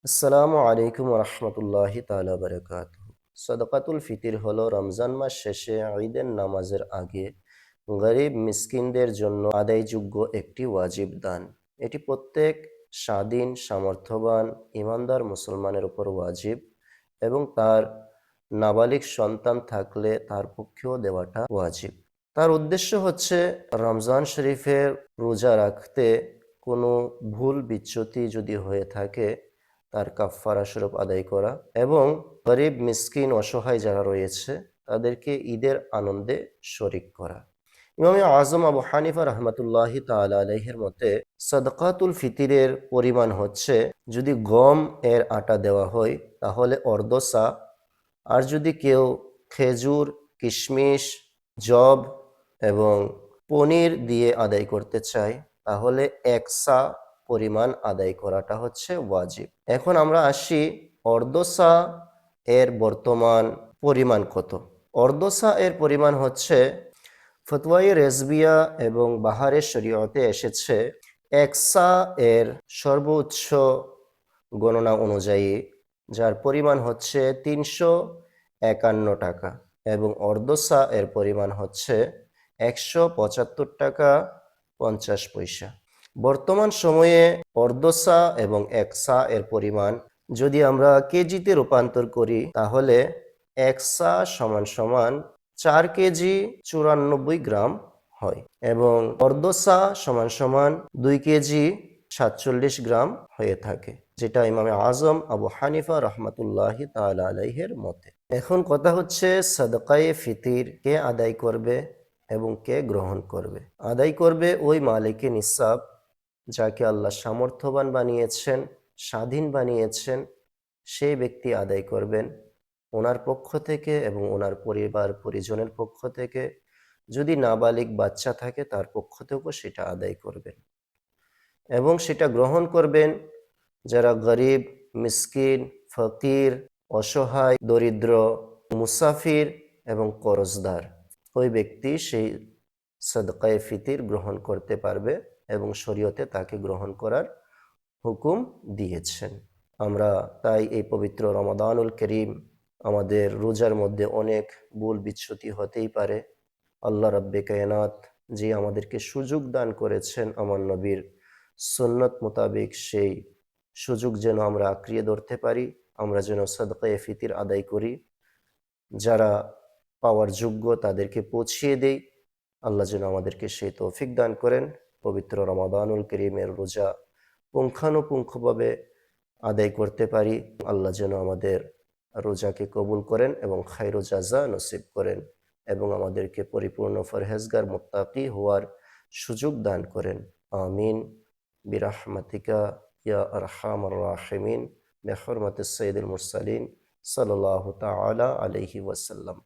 আসসালামু আলাইকুম রহমতুল্লাহি তাআলা বারাকাতুহু। সদকাতুল ফিতির হলো রমজান মাস শেষে ঈদের নামাজের আগে গরিব মিসকিনদের জন্য আদায়যোগ্য একটি ওয়াজিব দান। এটি প্রত্যেক স্বাধীন সামর্থ্যবান ইমানদার মুসলমানের উপর ওয়াজিব এবং তার নাবালিগ সন্তান থাকলে তার পক্ষেও দেওয়াটা ওয়াজিব। তার উদ্দেশ্য হচ্ছে রমজান শরীফের রোজা রাখতে কোনো ভুল বিচ্যুতি যদি হয়ে থাকে তার কাফফারা স্বরূপ আদায় করা এবং গরিব মিসকিন অসহায় যারা রয়েছে তাদেরকে ঈদের আনন্দে শরিক করা। ইমামে আজম আবু হানিফা রহমতুল্লাহি তাআলা আলাইহির মতে সাদকাতুল ফিতিরের পরিমাণ হচ্ছে, যদি গম এর আটা দেওয়া হয় তাহলে অর্ধ সা, আর যদি কেউ খেজুর, কিশমিশ, জব এবং পনির দিয়ে আদায় করতে চায় তাহলে এক সা পরিমাণ আদায় করাটা হচ্ছে ওয়াজিব। এখন আমরা আসি অর্ধসা এর বর্তমান পরিমাণ কত। অর্ধসা এর পরিমাণ হচ্ছে ফতোয়ায়ে রেজবিয়া এবং বাহারে শরীয়তে এসেছে এক সা এর সর্বোচ্চ গণনা অনুযায়ী, যার পরিমাণ হচ্ছে ৩৫১ টাকা, এবং অর্ধসা এর পরিমাণ হচ্ছে ১৭৫ টাকা ৫০ পয়সা। বর্তমান সময়ে অর্ধসা এবং এক সা এর পরিমাণ যদি আমরা কেজিতে রূপান্তর করি তাহলে এক সা সমান সমান ৪ কেজি ৯৪ গ্রাম হয় এবং অর্ধসা সমান সমান ২ কেজি ৪৭ গ্রাম হয়ে থাকে, যেটা ইমামে আজম আবু হানিফা রহমতুল্লাহি তাআলা আলাইহির মতে। এখন কথা হচ্ছে সাদকায়ে ফিতির কে আদায় করবে এবং কে গ্রহণ করবে। আদায় করবে ওই মালিকে নিসাব যাকে আল্লাহ সামর্থ্যবান বানিয়েছেন, স্বাধীন বানিয়েছেন, সেই ব্যক্তি আদায় করবেন ওনার পক্ষ থেকে এবং ওনার পরিবার পরিজনের পক্ষ থেকে। যদি নাবালিগ বাচ্চা থাকে তার পক্ষ থেকেও সেটা আদায় করবেন এবং সেটা গ্রহণ করবেন যারা গরিব, মিসকিন, ফকির, অসহায়, দরিদ্র, মুসাফির এবং করজদার, ওই ব্যক্তি সেই সদকায়ে ফিতির গ্রহণ করতে পারবে এবং শরীয়তে তাকে গ্রহণ করার হুকুম দিয়েছেন। আমরা তাই এই পবিত্র রমাদানুল করিম, আমাদের রোজার মধ্যে অনেক ভুল বিচ্যুতি হতেই পারে। আল্লাহ রাব্বে কায়নাত যে আমাদেরকে সুযোগ দান করেছেন আমার নবীর সুন্নত মোতাবেক, সেই সুযোগ যেন আমরা আঁকড়িয়ে ধরতে পারি, আমরা যেন সাদকায়ে ফিতির আদায় করি, যারা পাওয়ার যোগ্য তাদেরকে পৌঁছিয়ে দেই। আল্লাহ যেন আমাদেরকে সেই তৌফিক দান করেন। পবিত্র রমাদানুল করিমের রোজা পুঙ্খানুপুঙ্খভাবে আদায় করতে পারি। আল্লাহ যেন আমাদের রোজাকে কবুল করেন এবং খায়রু জাযা নসিব করেন এবং আমাদেরকে পরিপূর্ণ পরহেজগার মুত্তাকি হওয়ার সুযোগ দান করেন। আমিন বিরাহমাতিকা ইয়া আরহামার রাহিমিন, বিহুরমাতিস সাইয়্যিদিল মুরসালিন সাল্লাল্লাহু তাআলা আলাইহি ওয়াসাল্লাম।